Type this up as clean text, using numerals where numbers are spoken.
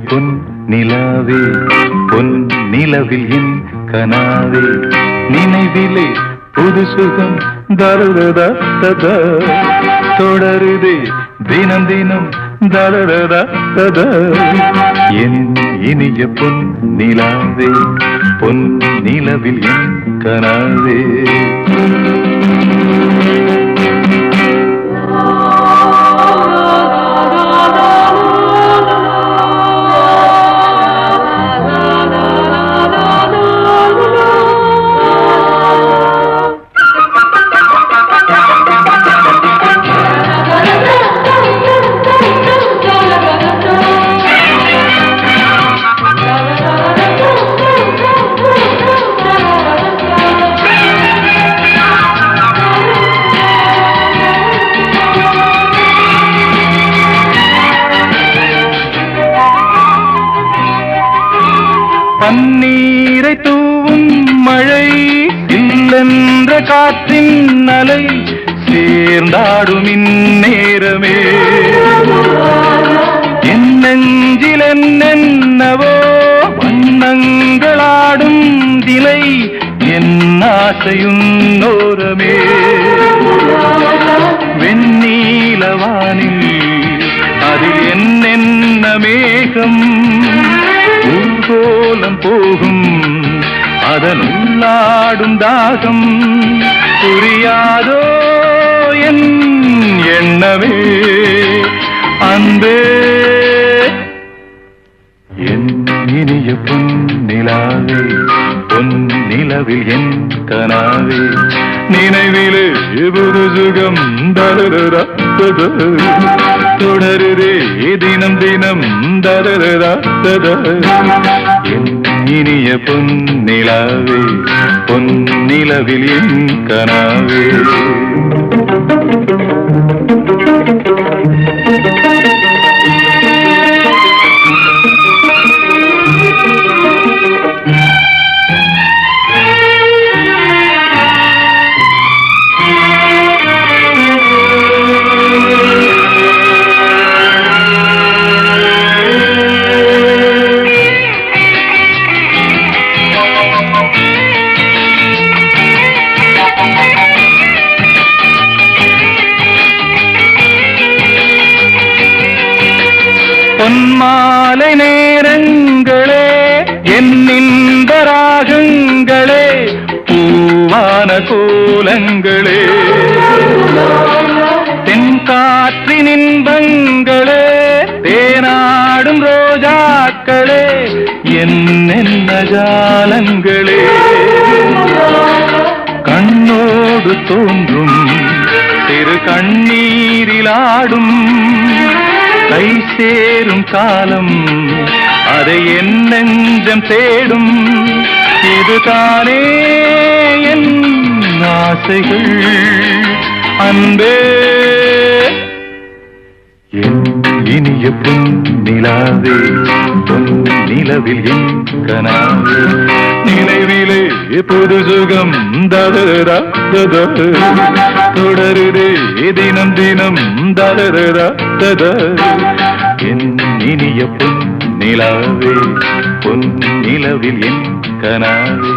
பொன் நிலாவே பொன் நிலவில் என் கனாவே நினைவிலே புது சுகம் தருதா ததா தொடருதே தினம் தினம் தருதா ததா என் இனிய பொன் நிலாவே பொன் நிலவில் என் கனாவே பன்னீரை தூவும் மழை இல்லென்ற காற்றின் அலை சேர்ந்தாடும் இந்நேரமே என் நெஞ்சில் என்னென்னவோ வண்ணங்களாடும் திலை என் ஆசையுன்னோரமே வெண்ணீலவானில் அது என்னென்ன மேகம் ஊர்கோலம் போகும் அதன் உள்ளாடும் தாகம் புரியாதோ என் எண்ணமே அன்பே என் இனிய பொன் நிலாவே பொன் நிலவில் என் கனாவே நினைவிலே புது சுகம் தருதா தொடருதே தினம் தினம் தருதா என் இனிய பொன் நிலாவே பொன் நிலவில் என் கனாவே பொன்மாலை நேரங்களே என்னின்ப ராகங்களே பூவான கோலங்களே தென்காற்றின் இன்பங்களே தேனாடும் ரோஜாக்களே என்னென்ன ஜாலங்களே கண்ணோடு தோன்றும் சிறு கண்ணீரிலாடும் கை சேரும் காலம் அதை என் நெஞ்சம் தேடும் இதுதானே என் ஆசைகள் அன்பே என் இனிய பொன் நிலாவே பொன் நிலவில் என் கனாவே நினைவிலே புது சுகம் தருதா தொடருதே தினம் தினம் தருதா என் இனிய பொன் நிலாவே பொன் நிலவில் என் கனாவே